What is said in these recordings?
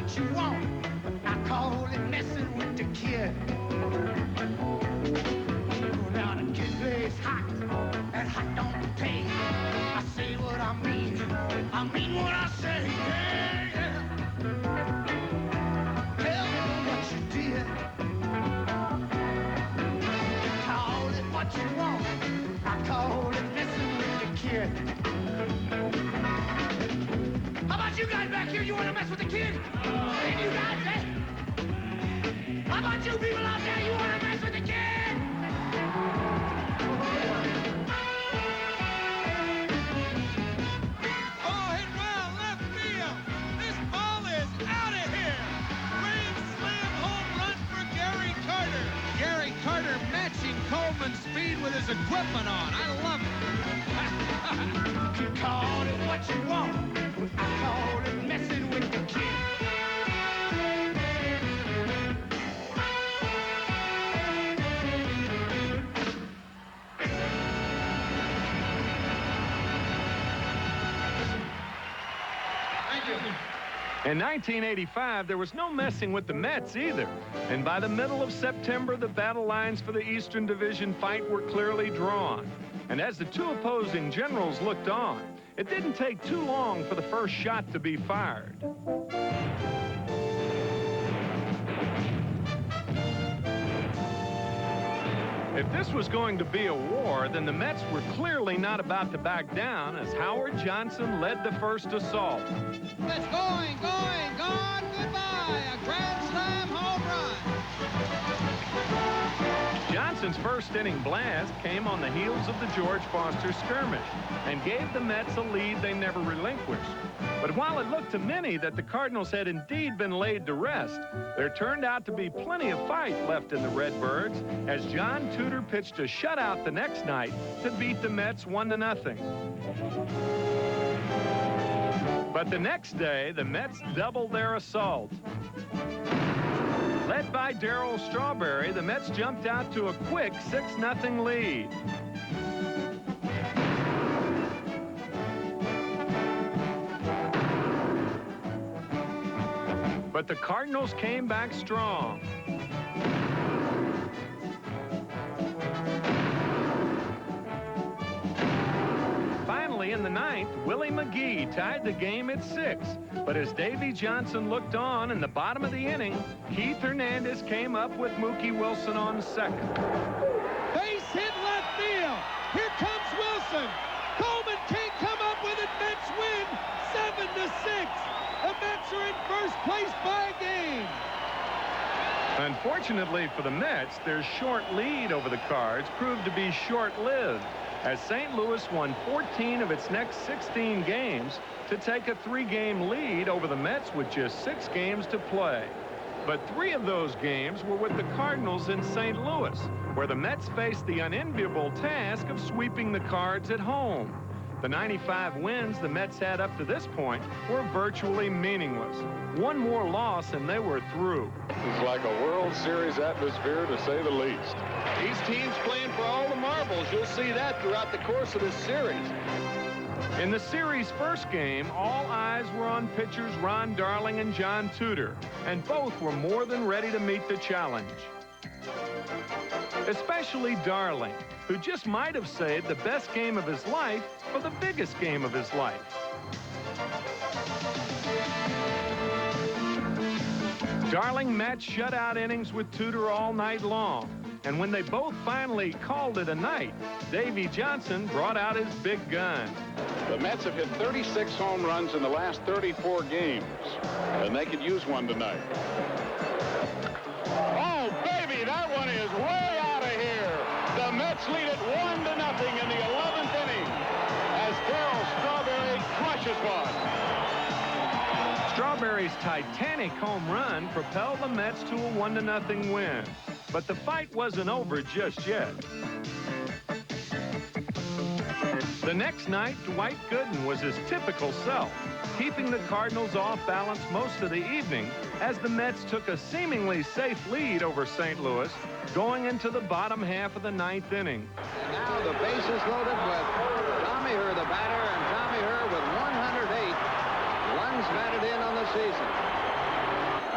what you want. I call it messing with the kid. Now the kid plays hot, and hot don't pay. I say what I mean what I say. Yeah, yeah. Tell me what you did. You call it what you want. I call it messing with the kid. How about you guys back here? You want to mess with the kid? And you guys, eh? How about you people out there? You want to mess with the kid? Oh, hit well, left field. This ball is out of here. Grand slam home run for Gary Carter. Gary Carter matching Coleman's speed with his equipment on. I love it. You call it what you want. I call it messing with the kid. In 1985, there was no messing with the Mets either. And by the middle of September, the battle lines for the Eastern Division fight were clearly drawn. And as the two opposing generals looked on, it didn't take too long for the first shot to be fired. If this was going to be a war, then the Mets were clearly not about to back down as Howard Johnson led the first assault. It's going, gone, goodbye. A grand slam home run. Johnson's first inning blast came on the heels of the George Foster skirmish and gave the Mets a lead they never relinquished. But while it looked to many that the Cardinals had indeed been laid to rest, there turned out to be plenty of fight left in the Redbirds as John Tudor pitched a shutout the next night to beat the Mets 1-0. But the next day, the Mets doubled their assault. Led by Darryl Strawberry, the Mets jumped out to a quick 6-0 lead. But the Cardinals came back strong. Finally, in the ninth, Willie McGee tied the game at 6. But as Davy Johnson looked on in the bottom of the inning, Keith Hernandez came up with Mookie Wilson on second. Base hit left field. Here comes Wilson. Coleman can't come up with it. Mets win 7-6. The Mets are in first place by a game. Unfortunately for the Mets, their short lead over the Cards proved to be short-lived, as St. Louis won 14 of its next 16 games to take a 3-game lead over the Mets with just 6 games to play. But 3 of those games were with the Cardinals in St. Louis, where the Mets faced the unenviable task of sweeping the Cards at home. The 95 wins the Mets had up to this point were virtually meaningless. One more loss and they were through. It's like a World Series atmosphere, to say the least. These teams playing for all the marbles. You'll see that throughout the course of this series. In the series' first game, all eyes were on pitchers Ron Darling and John Tudor, and both were more than ready to meet the challenge. Especially Darling, who just might have saved the best game of his life for the biggest game of his life. Darling matched shutout innings with Tudor all night long. And when they both finally called it a night, Davy Johnson brought out his big gun. The Mets have hit 36 home runs in the last 34 games, and they could use one tonight. Oh, baby, that one is way out of here. The Mets lead it 1-0 in the 11th inning as Darryl Strawberry crushes one. Strawberry's titanic home run propelled the Mets to a 1-0 win. But the fight wasn't over just yet. The next night, Dwight Gooden was his typical self, keeping the Cardinals off balance most of the evening as the Mets took a seemingly safe lead over St. Louis going into the bottom half of the 9th inning. And now the bases loaded with Tommy Herr, the batter, and Tommy Herr with 108 runs batted in on the season.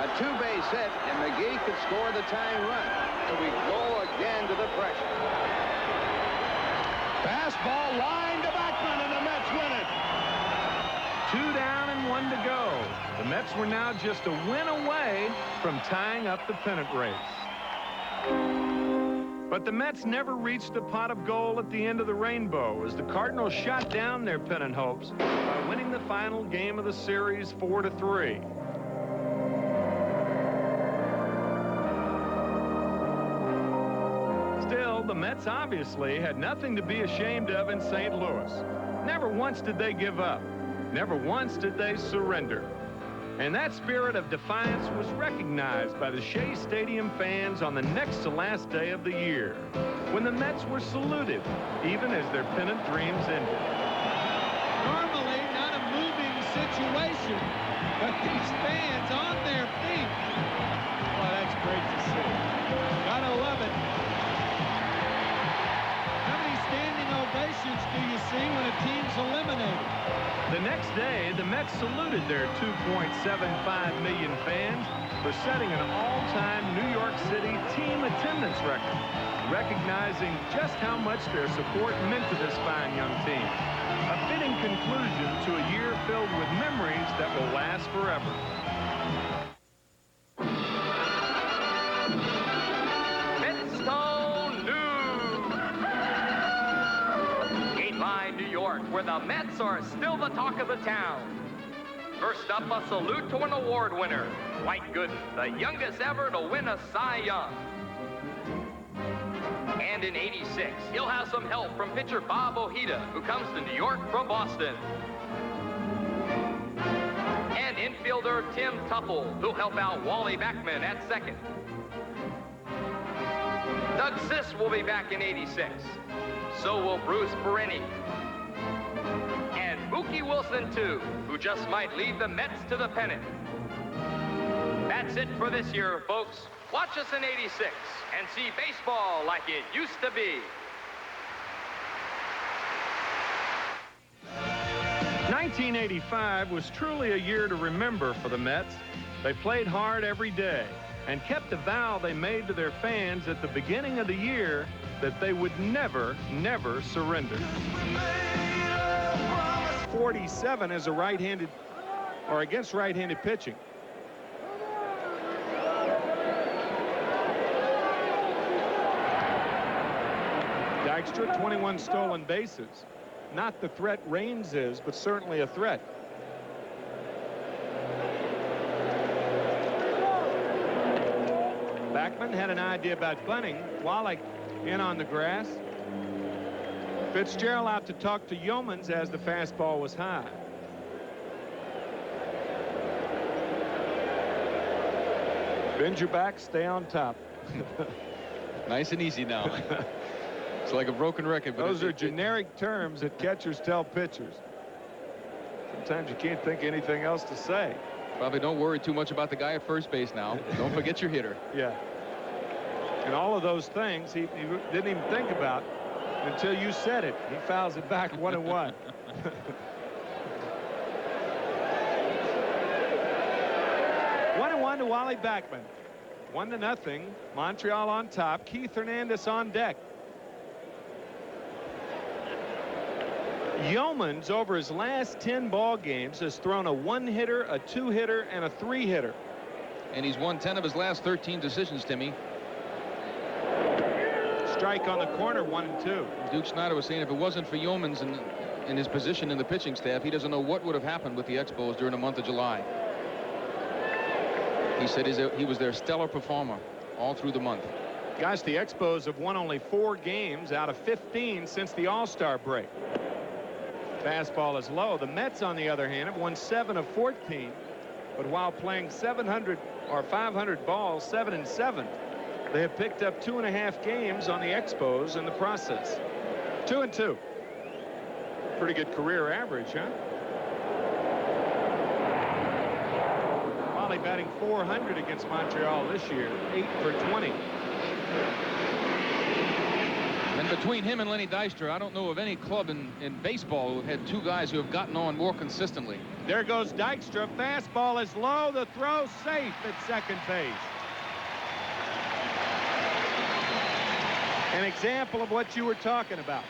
A two-base hit, and McGee could score the tying run. Here we go again to the pressure. Fastball line to Backman, and the Mets win it. 2 down and 1 to go. The Mets were now just a win away from tying up the pennant race. But the Mets never reached the pot of gold at the end of the rainbow as the Cardinals shot down their pennant hopes by winning the final game of the series 4-3. Still, the Mets obviously had nothing to be ashamed of in St. Louis. Never once did they give up. Never once did they surrender. And that spirit of defiance was recognized by the Shea Stadium fans on the next to last day of the year, when the Mets were saluted, even as their pennant dreams ended. Normally not a moving situation, but these fans on their feet. Well, that's great to see. Gotta love it. How many standing ovations do you see when a team's eliminated? The next day, the Mets saluted their 2.75 million fans for setting an all-time New York City team attendance record, recognizing just how much their support meant to this fine young team. A fitting conclusion to a year filled with memories that will last forever. New York, where the Mets are still the talk of the town. First up, a salute to an award winner, Dwight Gooden, the youngest ever to win a Cy Young. And in '86, he'll have some help from pitcher Bob Ojeda, who comes to New York from Boston. And infielder Tim Tuffle, who'll help out Wally Backman at second. Doug Siss will be back in '86. So will Bruce Perenni. And Mookie Wilson, too, who just might lead the Mets to the pennant. That's it for this year, folks. Watch us in '86 and see baseball like it used to be. 1985 was truly a year to remember for the Mets. They played hard every day and kept the vow they made to their fans at the beginning of the year that they would never, never surrender. 47 as a right-handed or against right-handed pitching. Dykstra, 21 stolen bases. Not the threat Raines is, but certainly a threat. Backman had an idea about bunting. Wallach in on the grass. Fitzgerald out to talk to Yeomans as the fastball was high. Bend your back, stay on top. Nice and easy now. It's like a broken record. But those are generic terms that catchers tell pitchers. Sometimes you can't think anything else to say. Probably don't worry too much about the guy at first base now. Don't forget your hitter. Yeah. And all of those things he didn't even think about until you said it. He fouls it back 1-1. To Wally Backman. 1-0. Montreal on top. Keith Hernandez on deck. Yeomans over his last 10 ball games has thrown a 1-hitter, a 2-hitter, and a 3-hitter. And he's won 10 of his last 13 decisions, Timmy. Strike on the corner, 1-2. Duke Snyder was saying if it wasn't for Yeomans in his position in the pitching staff, he doesn't know what would have happened with the Expos during the month of July. He said he was their stellar performer all through the month. Guys, the Expos have won only 4 games out of 15 since the All-Star break. Fastball is low. The Mets, on the other hand, have won 7 of 14. But while playing 700 or 500 balls, 7-7, they have picked up 2.5 games on the Expos in the process. 2-2. Pretty good career average, huh? Wally batting .400 against Montreal this year, 8 for 20. Then Between him and Lenny Dykstra, I don't know of any club in baseball who have had two guys who have gotten on more consistently. There goes Dykstra. Fastball is low. The throw safe at second base. An example of what you were talking about.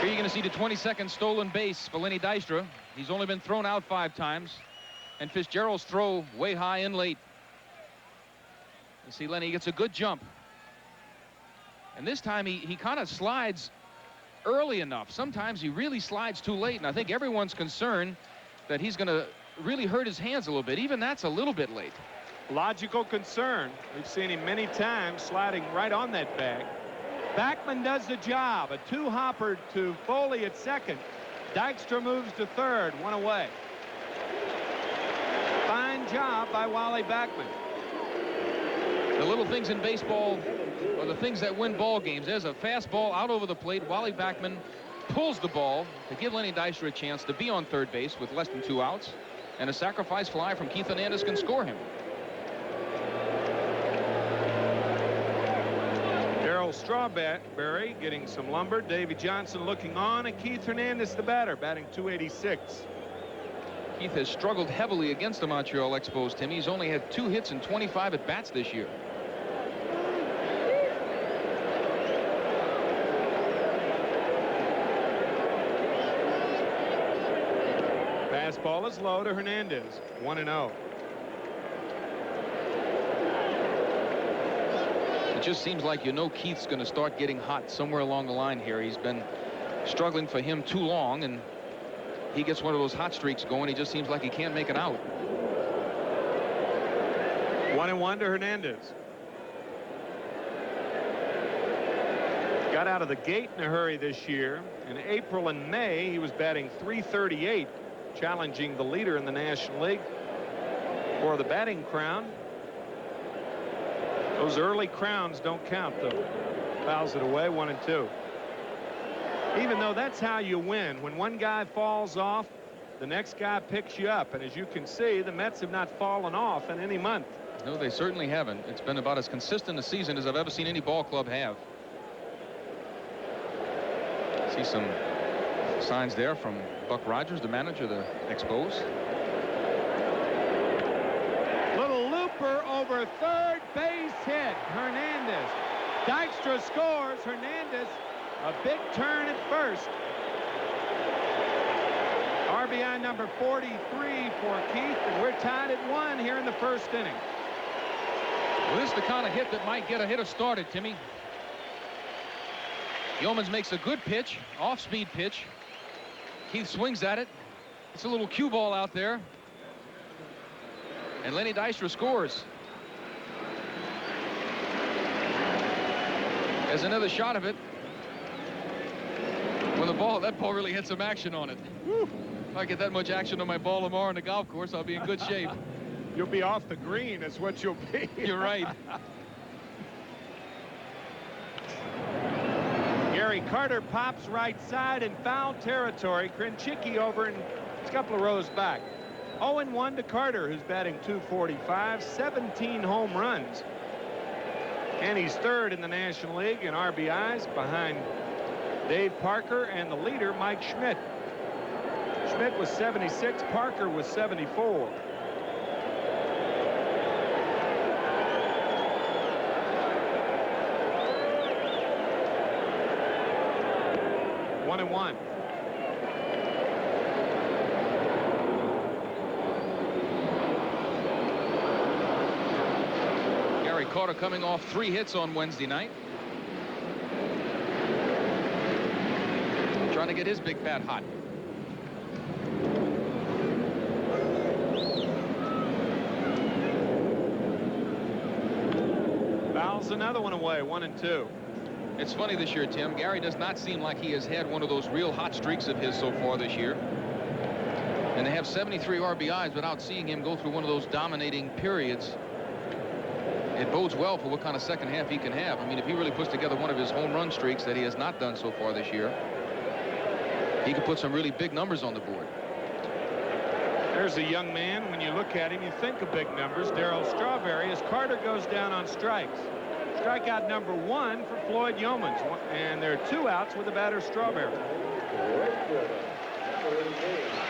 Here you're going to see the 22nd stolen base for Lenny Dykstra. He's only been thrown out 5 times. And Fitzgerald's throw way high and late. You see Lenny gets a good jump. And this time he kind of slides early enough. Sometimes he really slides too late. And I think everyone's concerned that he's going to really hurt his hands a little bit. Even that's a little bit late. Logical concern. We've seen him many times sliding right on that bag. Backman does the job. A 2-hopper to Foley at second. Dykstra moves to third. 1 away. Fine job by Wally Backman. The little things in baseball are the things that win ball games. There's a fastball out over the plate. Wally Backman pulls the ball to give Lenny Dykstra a chance to be on third base with less than 2 outs. And a sacrifice fly from Keith Hernandez can score him. Darryl Strawberry getting some lumber. Davy Johnson looking on. And Keith Hernandez, the batter, batting .286. Keith has struggled heavily against the Montreal Expos, Tim. He's only had 2 hits and 25 at-bats this year. Fastball is low to Hernandez. 1-0. It just seems like Keith's going to start getting hot somewhere along the line here. He's been struggling for him too long, and he gets one of those hot streaks going. He just seems like he can't make it out. 1-1 to Hernandez. Got out of the gate in a hurry this year. In April and May, he was batting .338, challenging the leader in the National League for the batting crown. Those early crowns don't count, though. Fouls it away. 1-2. Even though that's how you win. When one guy falls off, the next guy picks you up. And as you can see, the Mets have not fallen off in any month. No, they certainly haven't. It's been about as consistent a season as I've ever seen any ball club have. See some signs there from Buck Rogers, the manager of the Expos. Little looper over third base hit. Hernandez. Dykstra scores. Hernandez, a big turn at first. RBI number 43 for Keith, and we're tied at 1 here in the first inning. Well, this is the kind of hit that might get a hitter started, Timmy. Yeomans makes a good pitch, off-speed pitch. Keith swings at it. It's a little cue ball out there. And Lenny Dykstra scores. There's another shot of it. When that ball really hit some action on it. Woo. If I get that much action on my ball tomorrow on the golf course, I'll be in good shape. You'll be off the green, is what you'll be. You're right. Gary Carter pops right side in foul territory. Krenchicki over and a couple of rows back. 0-1 to Carter, who's batting .245, 17 home runs. And he's third in the National League in RBIs behind Dave Parker and the leader, Mike Schmidt. Schmidt was 76, Parker was 74. One and one. Gary Carter coming off 3 hits on Wednesday night. Trying to get his big bat hot. Fouls another one away. 1-2. It's funny this year, Tim. Gary does not seem like he has had one of those real hot streaks of his so far this year. And they have 73 RBIs without seeing him go through one of those dominating periods. It bodes well for what kind of second half he can have. I mean, if he really puts together one of his home run streaks that he has not done so far this year, he could put some really big numbers on the board. There's a young man. When you look at him, you think of big numbers. Darryl Strawberry, as Carter goes down on strikes. strikeout number 1 for Floyd Yeomans. And there are 2 outs with the batter Strawberry.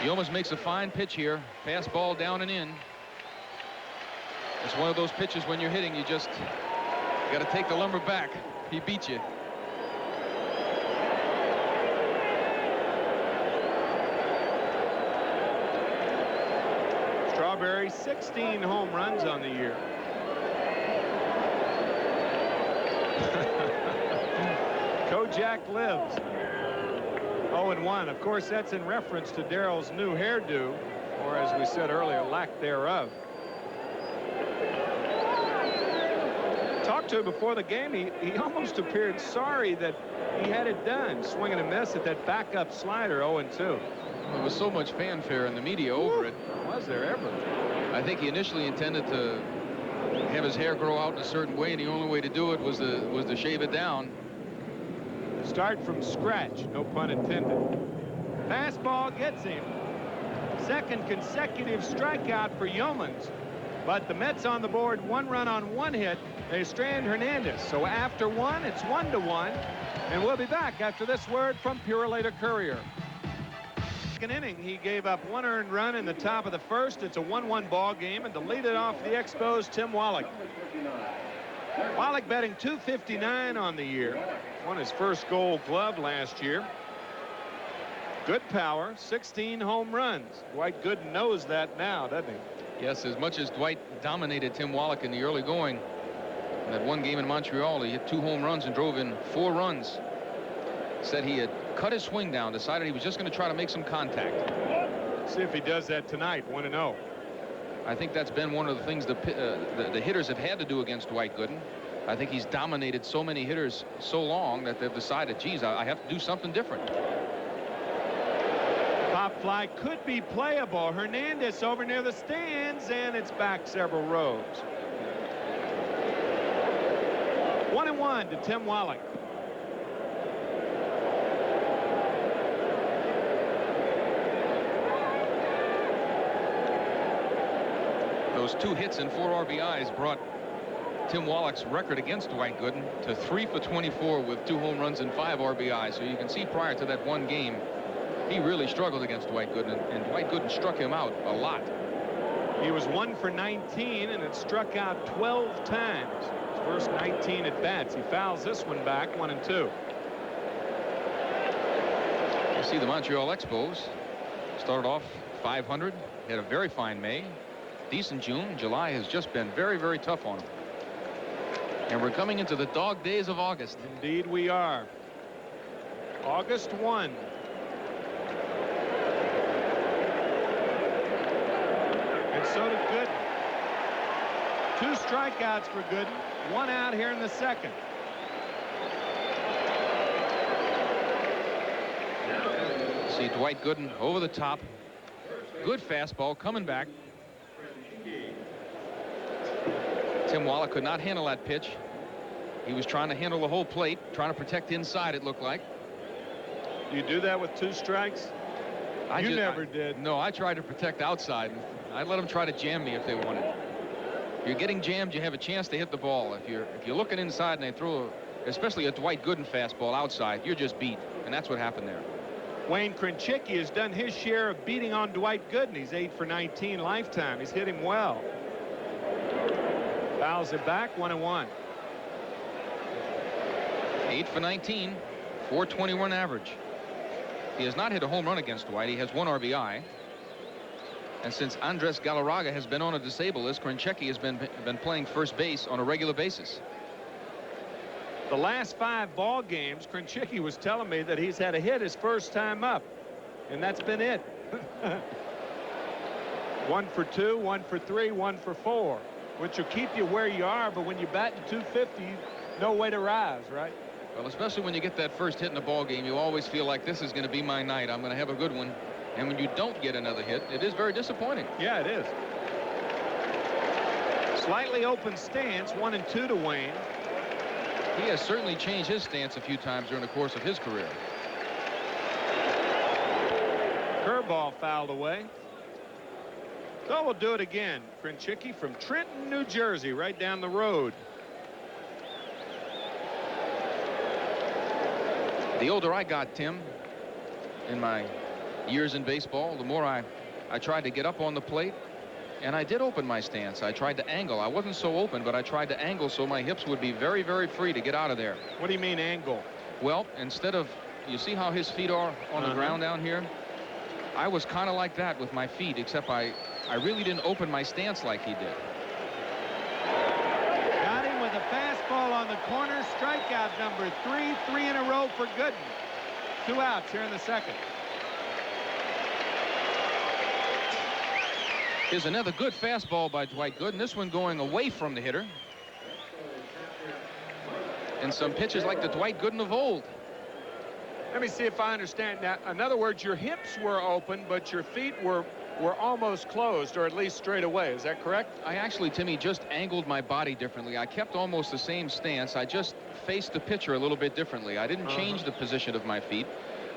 Yeomans makes a fine pitch here. Fastball down and in. It's one of those pitches when you're hitting, you just got to take the lumber back. He beat you. Strawberry, 16 home runs on the year. Kojak lives. 0-1. Of course, that's in reference to Darrell's new hairdo, or as we said earlier, lack thereof. Talked to him before the game. He almost appeared sorry that he had it done, swinging a miss at that backup slider. 0-2. There was so much fanfare in the media over it. Was there ever? I think he initially intended to have his hair grow out in a certain way, and the only way to do it was to shave it down. Start from scratch, no pun intended. Fastball gets him. Second consecutive strikeout for Yeomans. But the Mets on the board, 1 run on 1 hit. They strand Hernandez. So after 1, it's 1-1. And we'll be back after this word from Purolator Courier. Second inning, he gave up 1 earned run in the top of the first. It's a 1-1 ball game, and to lead it off the Expos, Tim Wallach. Wallach batting .259 on the year. Won his first Gold Glove last year. Good power, 16 home runs. Dwight Gooden knows that now, doesn't he? Yes, as much as Dwight dominated Tim Wallach in the early going, in that one game in Montreal, he hit 2 home runs and drove in 4 runs. Said he had cut his swing down, decided he was just going to try to make some contact. See if he does that tonight, 1-0. I think that's been one of the things the hitters have had to do against Dwight Gooden. I think he's dominated so many hitters so long that they've decided, geez, I have to do something different. Pop fly could be playable. Hernandez over near the stands, and it's back several rows. 1-1 to Tim Wallach. Those 2 hits and 4 RBIs brought Tim Wallach's record against Dwight Gooden to 3 for 24 with 2 home runs and 5 RBIs. So you can see prior to that one game, he really struggled against Dwight Gooden, and Dwight Gooden struck him out a lot. He was 1 for 19 and had struck out 12 times. His first 19 at bats. He fouls this one back, 1-2. You see the Montreal Expos started off 500, had a very fine May, decent June. July has just been very, very tough on them. And we're coming into the dog days of August. Indeed we are. August 1. And so did Gooden. 2 strikeouts for Gooden. 1 out here in the second. See Dwight Gooden over the top. Good fastball coming back. Tim Wallach could not handle that pitch. He was trying to handle the whole plate, trying to protect inside, it looked like. You do that with 2 strikes? You never did. No, I tried to protect outside. I'd let them try to jam me if they wanted. If you're getting jammed, you have a chance to hit the ball. If you're looking inside and they throw, especially a Dwight Gooden fastball outside, you're just beat. And that's what happened there. Wayne Krenchicki has done his share of beating on Dwight Gooden. He's 8 for 19 lifetime. He's hit him well. Fouls it back, 1-1. 8 for 19, 421 average. He has not hit a home run against Dwight. He has 1 RBI. And since Andres Galarraga has been on a disabled list, Krenchicki has been playing first base on a regular basis. The last 5 ball games, Krenchicki was telling me that he's had a hit his first time up, and that's been it. 1 for 2, 1 for 3, 1 for 4, which will keep you where you are, but when you bat to 250, no way to rise, right? Well, especially when you get that first hit in the ball game, you always feel like this is going to be my night. I'm going to have a good one. And when you don't get another hit, it is very disappointing. Yeah, it is. Slightly open stance, 1-2 to Wayne. He has certainly changed his stance a few times during the course of his career. Curveball fouled away. So we'll do it again. Krenchicki from Trenton, New Jersey, right down the road. The older I got, Tim, in my years in baseball, the more I tried to get up on the plate, and I did open my stance. I tried to angle. I wasn't so open, but I tried to angle so my hips would be very, very free to get out of there. What do you mean angle? Well, instead of, you see how his feet are on the ground down here? I was kind of like that with my feet, except I really didn't open my stance like he did. Got him with a fastball on the corner. Strikeout number 3, 3 in a row for Gooden. 2 outs here in the second. Here's another good fastball by Dwight Gooden. This one going away from the hitter. And some pitches like the Dwight Gooden of old. Let me see if I understand that. In other words, your hips were open, but your feet were almost closed, or at least straight away. Is that correct? I actually, Timmy, just angled my body differently. I kept almost the same stance. I just faced the pitcher a little bit differently. I didn't change the position of my feet.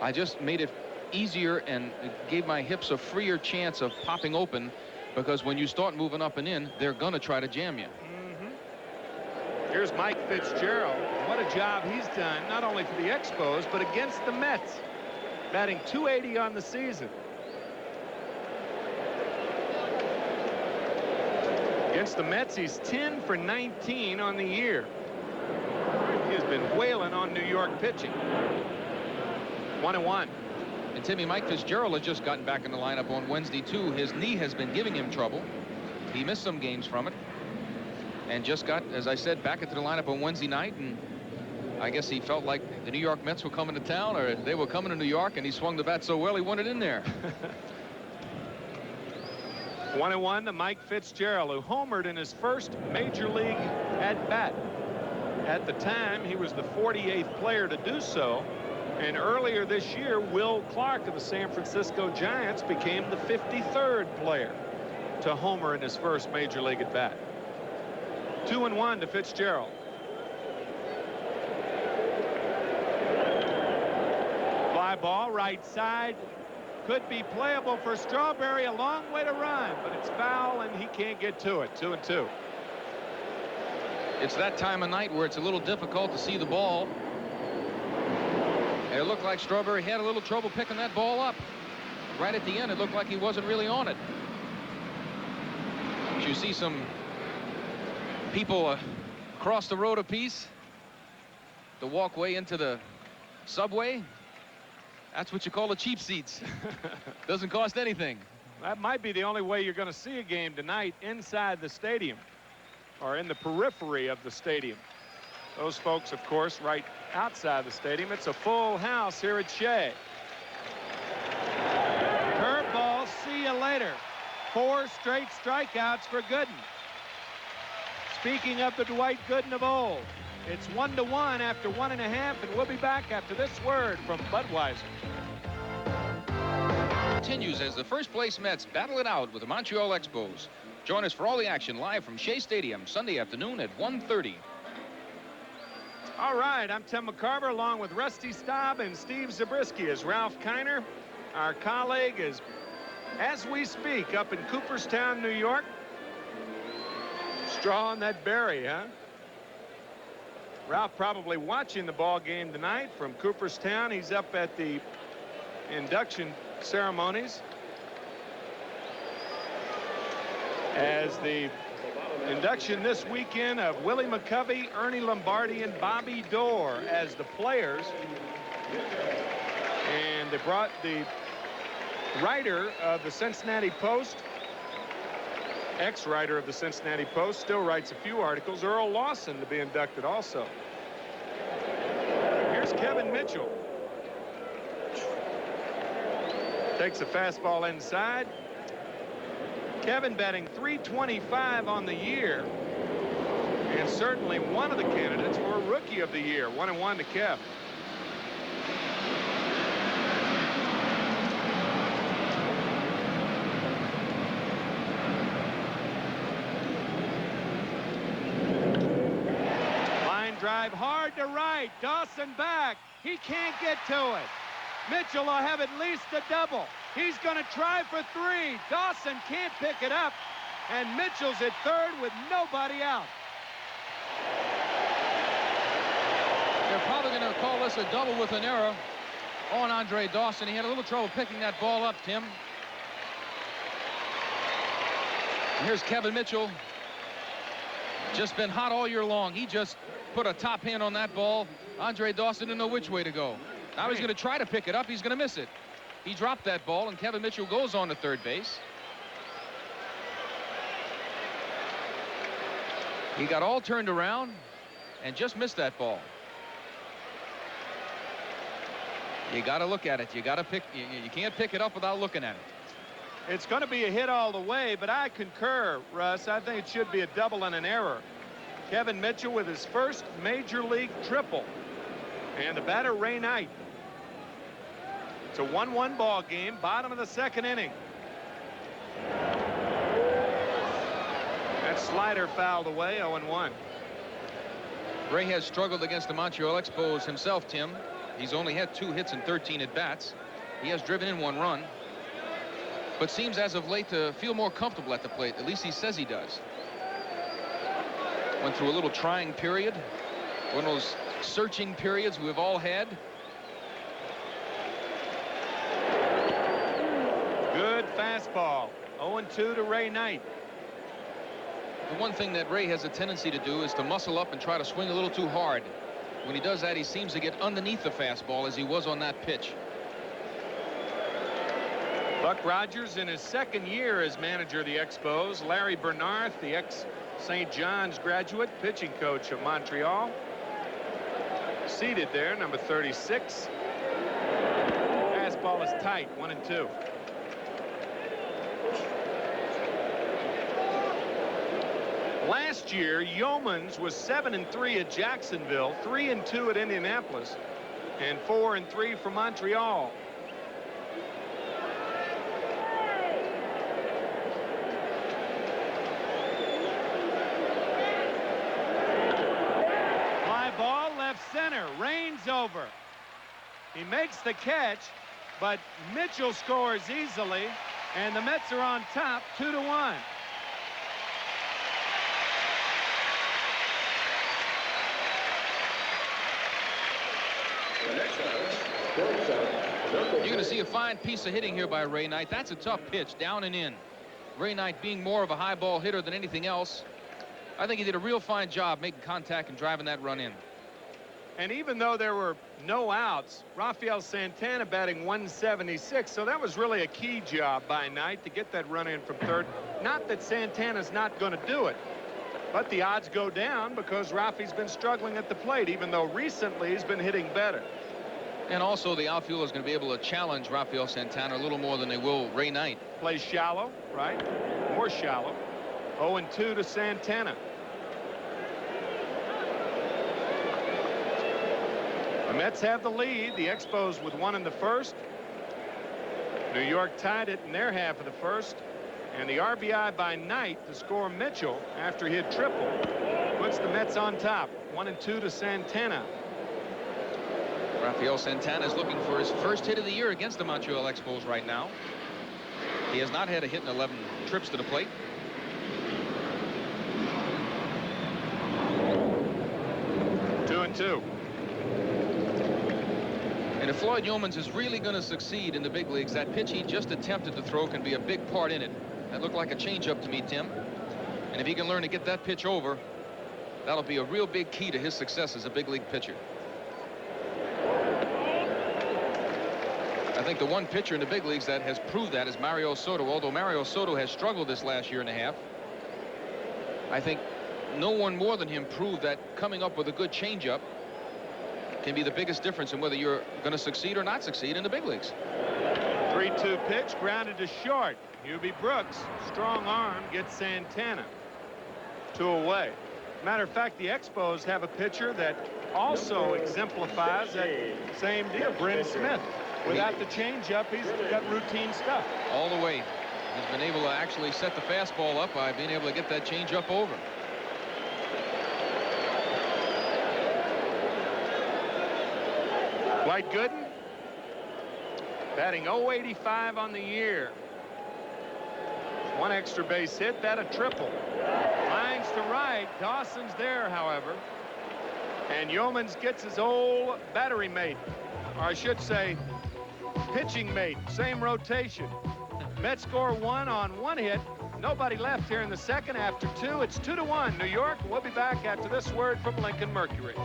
I just made it easier and gave my hips a freer chance of popping open, because when you start moving up and in, they're going to try to jam you. Here's Mike Fitzgerald. What a job he's done, not only for the Expos, but against the Mets. Batting .280 on the season. Against the Mets, he's 10 for 19 on the year. He has been wailing on New York pitching. 1-1. And Timmy, Mike Fitzgerald has just gotten back in the lineup on Wednesday, too. His knee has been giving him trouble. He missed some games from it. And just got, as I said, back into the lineup on Wednesday night. And I guess he felt like the New York Mets were coming to town, or they were coming to New York, and he swung the bat so well he wanted in there. 1-1 to Mike Fitzgerald, who homered in his first major league at-bat. At the time, he was the 48th player to do so. And earlier this year, Will Clark of the San Francisco Giants became the 53rd player to homer in his first major league at-bat. 2-1 to Fitzgerald. Fly ball right side. Could be playable for Strawberry. A long way to run, but it's foul and he can't get to it. 2-2. It's that time of night where it's a little difficult to see the ball. And it looked like Strawberry had a little trouble picking that ball up. Right at the end, it looked like he wasn't really on it. You see some people across the road a piece, the walkway into the subway. That's what you call the cheap seats. Doesn't cost anything. That might be the only way you're going to see a game tonight, inside the stadium or in the periphery of the stadium. Those folks, of course, right outside the stadium. It's a full house here at Shea. Curveball, see you later. 4 straight strikeouts for Gooden. Speaking of the Dwight Gooden of old, it's 1-1 after 1.5, and we'll be back after this word from Budweiser. Continues as the first place Mets battle it out with the Montreal Expos. Join us for all the action live from Shea Stadium Sunday afternoon at 1:30. All right, I'm Tim McCarver along with Rusty Staub and Steve Zabriskie. As Ralph Kiner, our colleague, is, as we speak, up in Cooperstown, New York. Straw on that berry, huh? Ralph probably watching the ball game tonight from Cooperstown. He's up at the induction ceremonies as the induction this weekend of Willie McCovey, Ernie Lombardi, and Bobby Dorr as the players. And they brought the writer of the Cincinnati Post, ex-writer of the Cincinnati Post, still writes a few articles, Earl Lawson, to be inducted also. Here's Kevin Mitchell. Takes a fastball inside. Kevin batting .325 on the year, and certainly one of the candidates for Rookie of the Year. 1-1 to Kev. Line drive hard to right. Dawson back. He can't get to it. Mitchell will have at least a double. He's going to try for 3. Dawson can't pick it up, and Mitchell's at third with nobody out. They're probably going to call this a double with an error on Andre Dawson. He had a little trouble picking that ball up, Tim. And here's Kevin Mitchell. Just been hot all year long. He just put a top hand on that ball. Andre Dawson didn't know which way to go. Now he's going to try to pick it up. He's going to miss it. He dropped that ball, and Kevin Mitchell goes on to third base. He got all turned around and just missed that ball. You got to look at it. You got to pick. You can't pick it up without looking at it. It's going to be a hit all the way, but I concur, Russ. I think it should be a double and an error. Kevin Mitchell with his first major league triple. And the batter, Ray Knight. It's a 1-1 ball game, bottom of the second inning. That slider fouled away, 0-1. Ray has struggled against the Montreal Expos himself, Tim. He's only had 2 hits and 13 at-bats. He has driven in 1 run, but seems as of late to feel more comfortable at the plate. At least he says he does. Went through a little trying period, one of those searching periods we've all had. Good fastball. 0-2 to Ray Knight. The one thing that Ray has a tendency to do is to muscle up and try to swing a little too hard. When he does that, he seems to get underneath the fastball, as he was on that pitch. Buck Rogers in his second year as manager of the Expos. Larry Bernard, the ex-St. John's graduate, pitching coach of Montreal. Seated there, number 36. Fastball is tight, 1-2. Last year, Yeomans was 7-3 at Jacksonville, 3-2 at Indianapolis, and 4-3 for Montreal. Fly ball left center, Rains over. He makes the catch, but Mitchell scores easily, and the Mets are on top, 2-1. You're going to see a fine piece of hitting here by Ray Knight. That's a tough pitch, down and in. Ray Knight being more of a high ball hitter than anything else. I think he did a real fine job making contact and driving that run in. And even though there were no outs, Rafael Santana batting 176, so that was really a key job by Knight to get that run in from third. Not that Santana's not going to do it, but the odds go down because Rafi's been struggling at the plate, even though recently he's been hitting better. And also the outfield is going to be able to challenge Rafael Santana a little more than they will Ray Knight. Plays shallow, right? More shallow. 0-2 to Santana. The Mets have the lead. The Expos with 1 in the first. New York tied it in their half of the first. And the RBI by Knight to score Mitchell after he had triple puts the Mets on top. 1-2 to Santana. Rafael Santana is looking for his first hit of the year against the Montreal Expos right now. He has not had a hit in 11 trips to the plate. Two and two. And if Floyd Yeomans is really going to succeed in the big leagues, that pitch he just attempted to throw can be a big part in it. That looked like a changeup to me, Tim. And if he can learn to get that pitch over, that'll be a real big key to his success as a big league pitcher. I think the one pitcher in the big leagues that has proved that is Mario Soto. Although Mario Soto has struggled this last year and a half, I think no one more than him proved that coming up with a good changeup can be the biggest difference in whether you're going to succeed or not succeed in the big leagues. 3-2 pitch, grounded to short. Hubie Brooks, strong arm, gets Santana. 2 away. Matter of fact, the Expos have a pitcher that also exemplifies that same deal, Bryn Smith. Without the changeup, he's got routine stuff. All the way. He's been able to actually set the fastball up by being able to get that changeup over. Dwight Gooden batting .085 on the year. 1 extra base hit, that a triple. Lines to right. Dawson's there, however. And Yeomans gets his old battery mate, or I should say pitching mate, same rotation. Mets score 1 on 1 hit. Nobody left here in the second after 2. It's 2-1 New York. We'll be back after this word from Lincoln Mercury.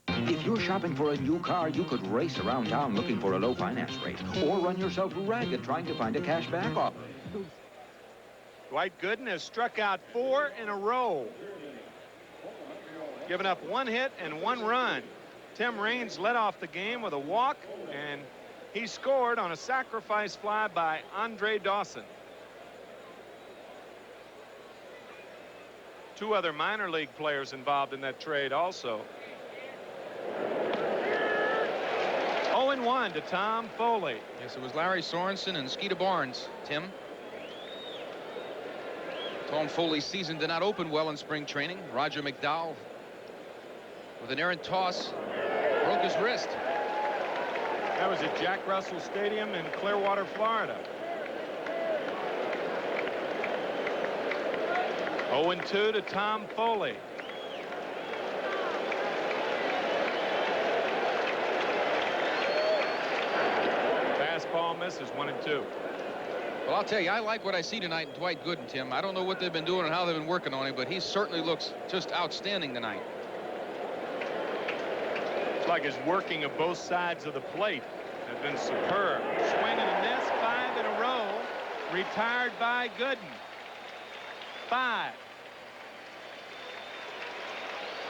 If you're shopping for a new car, you could race around town looking for a low finance rate, or run yourself ragged trying to find a cash back offer. Dwight Gooden has struck out 4 in a row, given up 1 hit and 1 run. Tim Raines led off the game with a walk, and he scored on a sacrifice fly by Andre Dawson. 2 other minor league players involved in that trade also. 0-1 to Tom Foley. Yes, it was Larry Sorensen and Skeeter Barnes, Tim. Tom Foley's season did not open well in spring training. Roger McDowell, with an errant toss, broke his wrist. That was at Jack Russell Stadium in Clearwater, Florida. 0-2 to Tom Foley. Fastball misses, 1-2. Well, I'll tell you, I like what I see tonight in Dwight Gooden, Tim. I don't know what they've been doing and how they've been working on him, but he certainly looks just outstanding tonight. It's like his working of both sides of the plate have been superb. Swing and a miss, 5 in a row. Retired by Gooden. 5.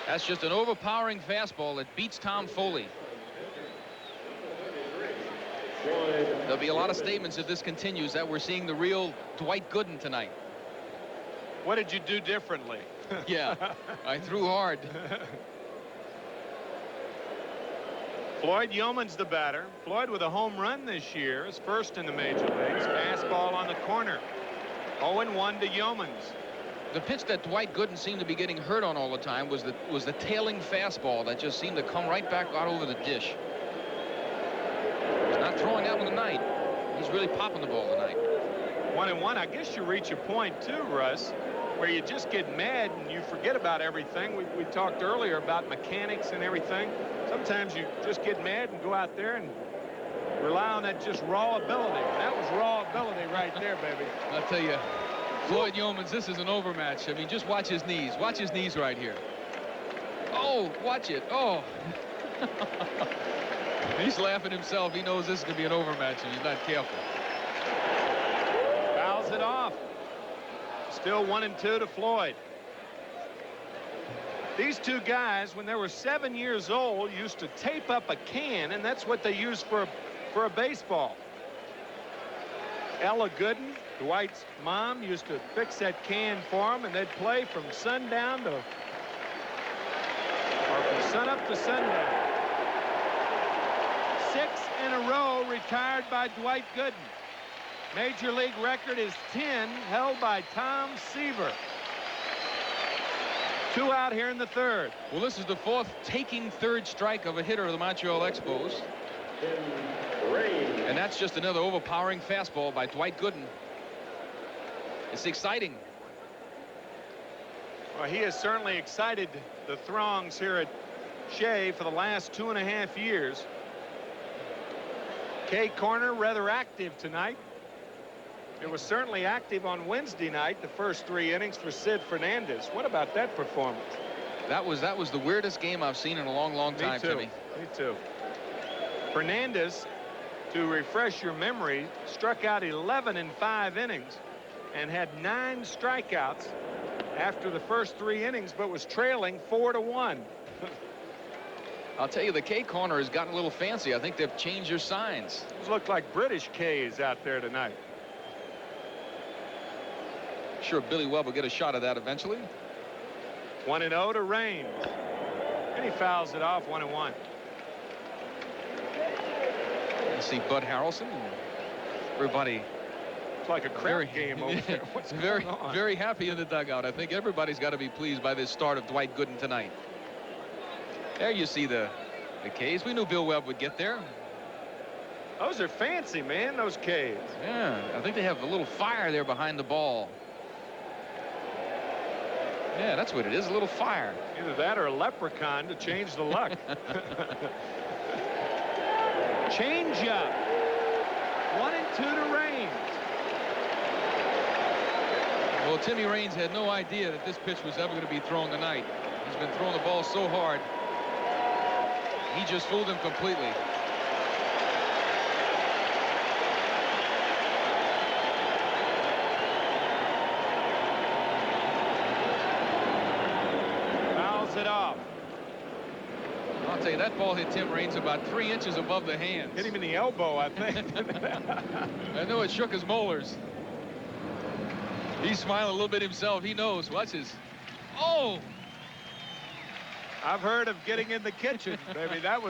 That's just an overpowering fastball that beats Tom Foley. There'll be a lot of statements if this continues that we're seeing the real Dwight Gooden tonight. What did you do differently? Yeah, I threw hard. Floyd Yeoman's the batter. Floyd with a home run this year, his first in the major leagues. Fastball on the corner. 0-1 to Yeomans. The pitch that Dwight Gooden seemed to be getting hurt on all the time was the tailing fastball that just seemed to come right back out over the dish. He's not throwing that one tonight. He's really popping the ball tonight. 1-1. I guess you reach a point too, Russ, where you just get mad and you forget about everything. We talked earlier about mechanics and everything. Sometimes you just get mad and go out there and rely on that just raw ability. That was raw ability right there, baby. I'll tell you, Floyd Yeomans, this is an overmatch. I mean, just watch his knees. Watch his knees right here. Oh, watch it. Oh. He's laughing himself. He knows this is going to be an overmatch and he's not careful. Fouls it off. Still 1-2 to Floyd. These two guys, when they were 7 years old, used to tape up a can, and that's what they used for a baseball. Ella Gooden, Dwight's mom, used to fix that can for him, and they'd play from sundown to, or from sunup to sundown. 6 in a row retired by Dwight Gooden. Major league record is 10, held by Tom Seaver. 2 out here in the 3rd. Well, this is the 4th taking 3rd strike of a hitter of the Montreal Expos. And that's just another overpowering fastball by Dwight Gooden. It's exciting. Well, he has certainly excited the throngs here at Shea for the last 2.5 years. K Corner rather active tonight. It was certainly active on Wednesday night, the first 3 innings for Sid Fernandez. What about that performance? That was the weirdest game I've seen in a long time, Timmy. Me too. Fernandez, to refresh your memory, struck out 11 in 5 innings and had 9 strikeouts after the first 3 innings, but was trailing 4-1. I'll tell you, the K Corner has gotten a little fancy. I think they've changed their signs. Those look like British K's out there tonight. Sure, Billy Webb will get a shot of that eventually. 1-0 to Raines. And he fouls it off. 1-1. You see Bud Harrelson. Everybody. It's like a crap game over there. What's going on? Very happy in the dugout. I think everybody's got to be pleased by this start of Dwight Gooden tonight. There you see the K's. We knew Bill Webb would get there. Those are fancy, man, those K's. Yeah, I think they have a little fire there behind the ball. Yeah, that's what it is, a little fire. Either that or a leprechaun to change the luck. Change up. 1-2 to Raines. Well, Timmy Raines had no idea that this pitch was ever going to be thrown tonight. He's been throwing the ball so hard. He just fooled him completely. Fouls it off. I'll tell you, that ball hit Tim Raines about 3 inches above the hands. Hit him in the elbow, I think. I know it shook his molars. He's smiling a little bit himself. He knows. Watch his. Oh! I've heard of getting in the kitchen, baby. That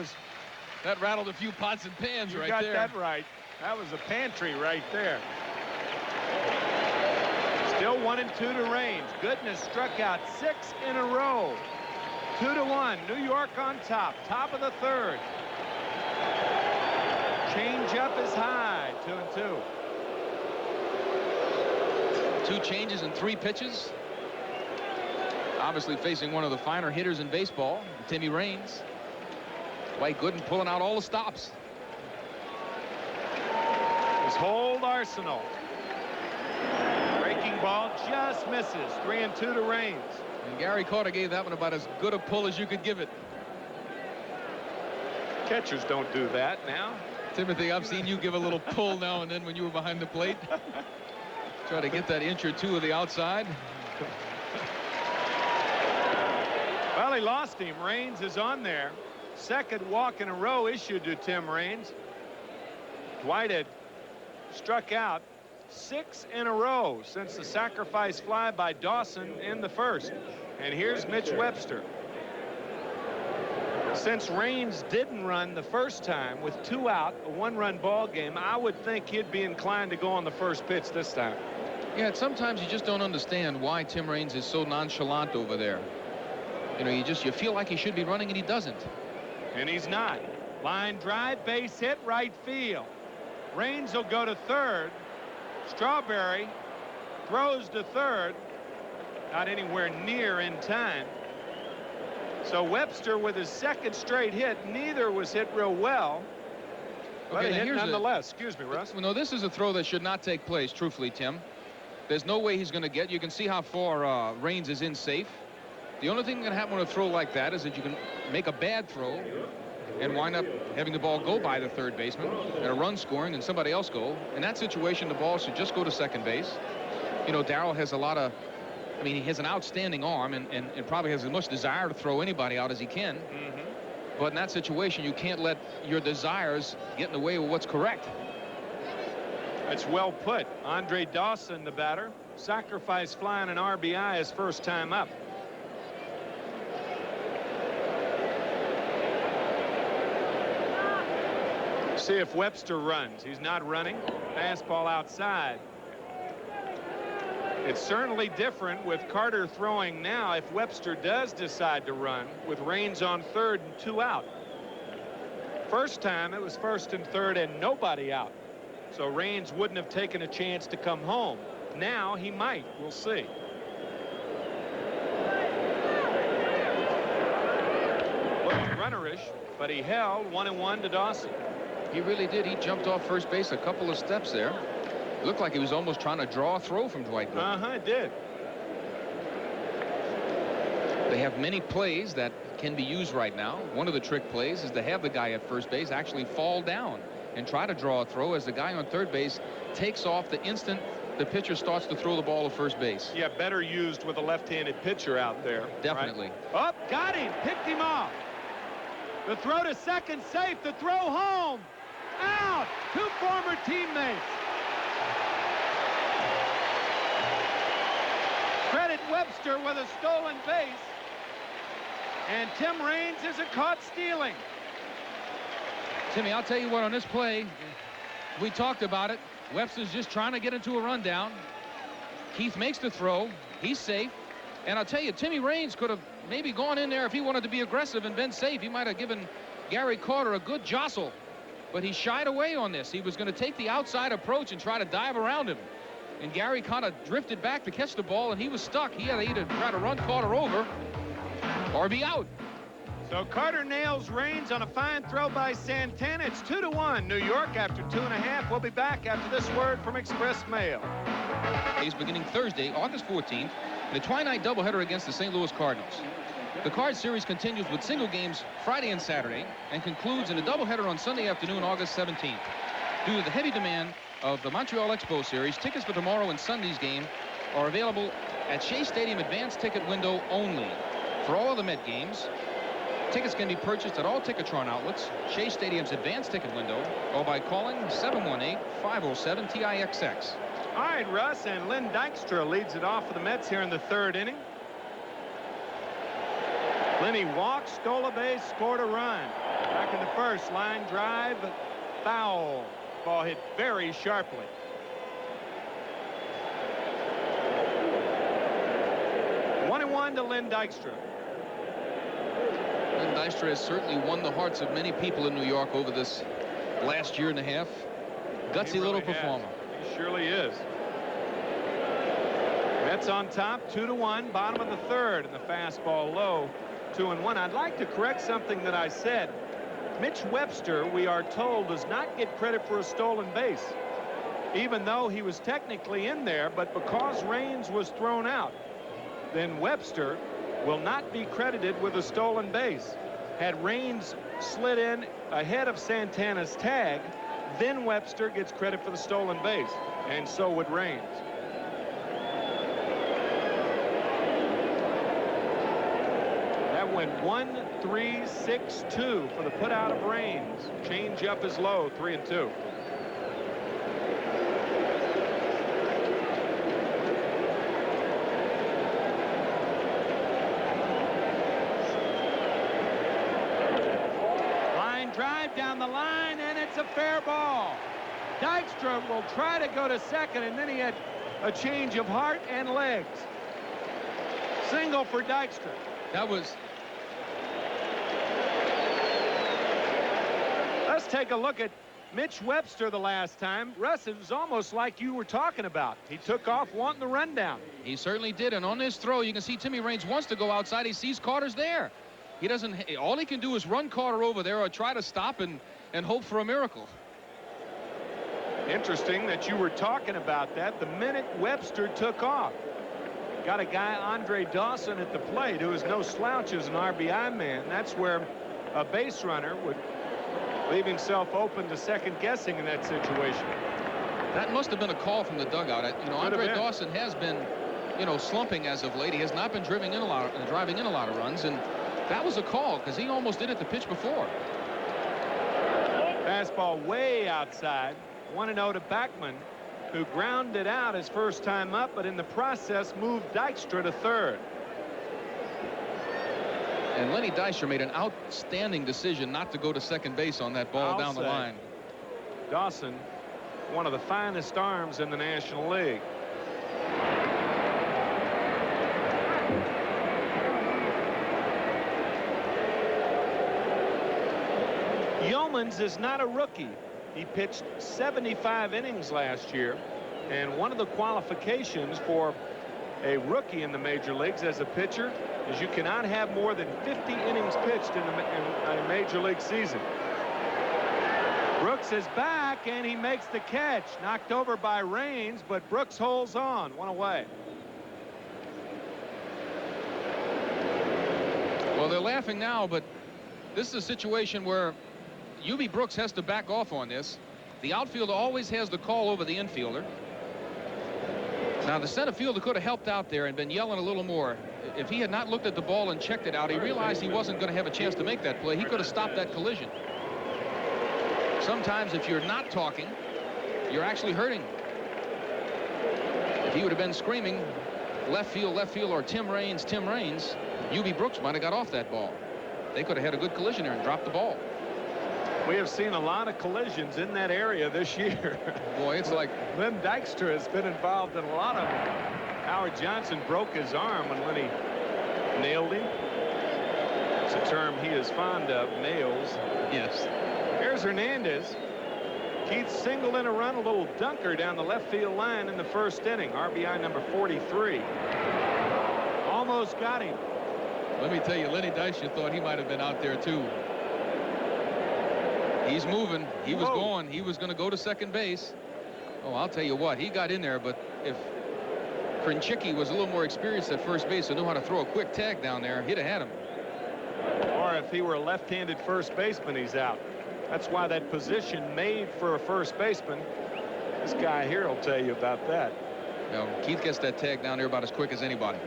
rattled a few pots and pans right there. You got that right. That was a pantry right there. Still 1-2 to Raines. Goodness struck out 6 in a row. 2-1. New York on top. Top of the third. Change up is high. 2-2. 2 changes and 3 pitches. Obviously facing one of the finer hitters in baseball, Timmy Raines. Quite good and pulling out all the stops. His whole arsenal. Breaking ball just misses. 3-2 to Raines. And Gary Carter gave that one about as good a pull as you could give it. Catchers don't do that now. Timothy, I've seen you give a little pull now and then when you were behind the plate. Try to get that inch or 2 of the outside. Well, he lost him. Raines is on there. Second walk in a row issued to Tim Raines. Dwight had struck out 6 in a row since the sacrifice fly by Dawson in the first. And here's Mitch Webster. Since Raines didn't run the first time with 2 out, a 1-run ball game, I would think he'd be inclined to go on the first pitch this time. Yeah, sometimes you just don't understand why Tim Raines is so nonchalant over there. You know, you feel like he should be running and he doesn't. And he's not. Line drive, base hit, right field. Raines will go to third. Strawberry throws to third. Not anywhere near in time. So Webster with his second straight hit, neither was hit real well. But Okay, a hit here's nonetheless. Excuse me, Russ. No, this is a throw that should not take place, truthfully, Tim. There's no way he's going to get. You can see how far Raines is in safe. The only thing that can happen with a throw like that is that you can make a bad throw and wind up having the ball go by the third baseman and a run scoring and somebody else go. In that situation, the ball should just go to second base. You know, Darryl has a lot of, I mean, he has an outstanding arm and probably has as much desire to throw anybody out as he can. Mm-hmm. But in that situation, you can't let your desires get in the way of what's correct. That's well put. Andre Dawson, the batter, sacrifice flying an RBI his first time up. See if Webster runs. He's not running. Fastball outside. It's certainly different with Carter throwing now if Webster does decide to run with Raines on third and 2 out. First time it was first and third and nobody out. So Raines wouldn't have taken a chance to come home. Now he might. We'll see. Looked runnerish, but he held 1-1 to Dawson. He really did. He jumped off first base a couple of steps there. Looked like he was almost trying to draw a throw from Dwight Gooden. It did. They have many plays that can be used right now. One of the trick plays is to have the guy at first base actually fall down and try to draw a throw as the guy on third base takes off the instant the pitcher starts to throw the ball to first base. Yeah, better used with a left-handed pitcher out there. Definitely. Right? Oh, got him. Picked him off. The throw to second, safe. The throw home. Out. 2 former teammates. Credit Webster with a stolen base. And Tim Raines isn't caught stealing. Timmy, I'll tell you what, on this play, we talked about it. Webster's just trying to get into a rundown. Keith makes the throw. He's safe. And I'll tell you, Timmy Raines could have maybe gone in there if he wanted to be aggressive and been safe. He might have given Gary Carter a good jostle. But he shied away on this. He was going to take the outside approach and try to dive around him. And Gary kind of drifted back to catch the ball, and he was stuck. He had to either try to run Carter over or be out. So Carter nails Raines on a fine throw by Santana. It's 2-1 New York after 2.5. We'll be back after this word from Express Mail. He's beginning Thursday, August 14th, in a twilight doubleheader against the St. Louis Cardinals. The Card Series continues with single games Friday and Saturday and concludes in a doubleheader on Sunday afternoon, August 17th. Due to the heavy demand of the Montreal Expos Series, tickets for tomorrow and Sunday's game are available at Shea Stadium advanced ticket window only. For all other Met games, tickets can be purchased at all Ticketron outlets, Shea Stadium's advanced ticket window, or by calling 718-507-TIXX. All right, Russ, and Lynn Dykstra leads it off for the Mets here in the third inning. Lenny walked, stole a base, scored a run. Back in the first, line drive, foul. Ball hit very sharply. One and one to Lynn Dykstra. Lynn Dykstra has certainly won the hearts of many people in New York over this last year and a half. Gutsy He really little has. performer. He surely is. Mets on top, 2-1, bottom of the third, and the fastball low, 2-1. I'd like to correct something that I said. Mitch Webster, we are told, does not get credit for a stolen base, even though he was technically in there, but because Raines was thrown out, then Webster will not be credited with a stolen base. Had Raines slid in ahead of Santana's tag, then Webster gets credit for the stolen base, and so would Raines. That went 1-3-6-2 for the put out of Raines. Change up is low, 3-2. Line drive down the line, and it's a fair ball. Dykstra will try to go to second, and then he had a change of heart and legs. Single for Dykstra. That was... Let's take a look at Mitch Webster the last time. Russ, it was almost like you were talking about. He took off wanting the rundown. He certainly did, and on this throw, you can see Timmy Raines wants to go outside. He sees Carter's there. He doesn't... All he can do is run Carter over there or try to stop and hope for a miracle. Interesting that you were talking about that the minute Webster took off. Got a guy, Andre Dawson, at the plate, who is no slouch as an RBI man. That's where a base runner would leave himself open to second guessing in that situation. That must have been a call from the dugout. You know, Andre Dawson has been, you know, slumping as of late. He has not been driving in a lot of runs, and that was a call because he almost did it the pitch before. Fastball way outside. 1-0 to Backman, who grounded out his first time up, but in the process moved Dykstra to third. And Lenny Dykstra made an outstanding decision not to go to second base on that ball down the line. Dawson, one of the finest arms in the National League. Yeomans is not a rookie. He pitched 75 innings last year, and one of the qualifications for a rookie in the major leagues as a pitcher is you cannot have more than 50 innings pitched in a major league season. Brooks is back, and he makes the catch. Knocked over by Raines, but Brooks holds on. One away. Well, they're laughing now, but this is a situation where Ubi Brooks has to back off on this. The outfielder always has the call over the infielder. Now, the center fielder could have helped out there and been yelling a little more. If he had not looked at the ball and checked it out, he realized he wasn't going to have a chance to make that play. He could have stopped that collision. Sometimes if you're not talking, you're actually hurting. If he would have been screaming left field, or Tim Raines, Ubi Brooks might have got off that ball. They could have had a good collision there and dropped the ball. We have seen a lot of collisions in that area this year. Boy, it's like Lynn Dykstra has been involved in a lot of them. Howard Johnson broke his arm when Lenny nailed him. It's a term he is fond of, nails. Yes. Here's Hernandez. Keith singled in a run, a little dunker down the left field line in the first inning. RBI number 43. Almost got him. Let me tell you, Lenny Dykstra thought he might have been out there too. He's moving. He was going. He was going to go to second base. Oh, I'll tell you what, he got in there, but if Krinchicki was a little more experienced at first base and knew how to throw a quick tag down there, he'd have had him. Or if he were a left-handed first baseman, he's out. That's why that position made for a first baseman. This guy here will tell you about that. Now, Keith gets that tag down there about as quick as anybody.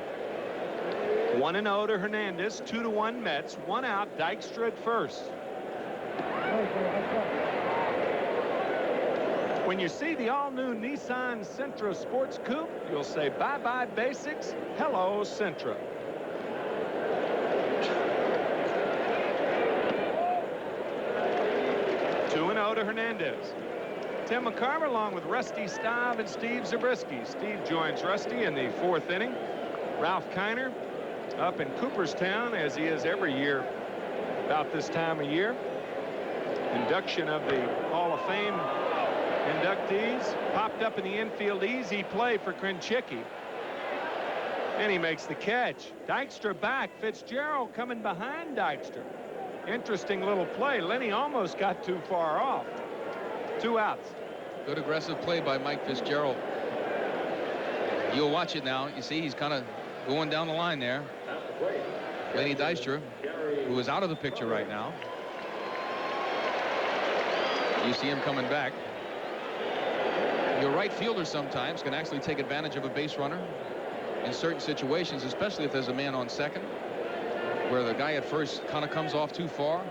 1-0 to Hernandez, 2-1 Mets, 1 out, Dykstra at first. When you see the all-new Nissan Sentra Sports Coupe, you'll say bye-bye basics, hello Sentra. To Hernandez. Tim McCarver along with Rusty Staub and Steve Zabriskie. Steve joins Rusty in the 4th inning. Ralph Kiner up in Cooperstown, as he is every year about this time of year. Induction of the Hall of Fame inductees. Popped up in the infield, easy play for Krinchicki. And he makes the catch. Dykstra back. Fitzgerald coming behind Dykstra. Interesting little play. Lenny almost got too far off. 2 outs. Good aggressive play by Mike Fitzgerald. You'll watch it now. You see he's kind of going down the line there. Lenny Dykstra, who is out of the picture right now. You see him coming back. Your right fielder sometimes can actually take advantage of a base runner in certain situations, especially if there's a man on second, where the guy at first kind of comes off too far.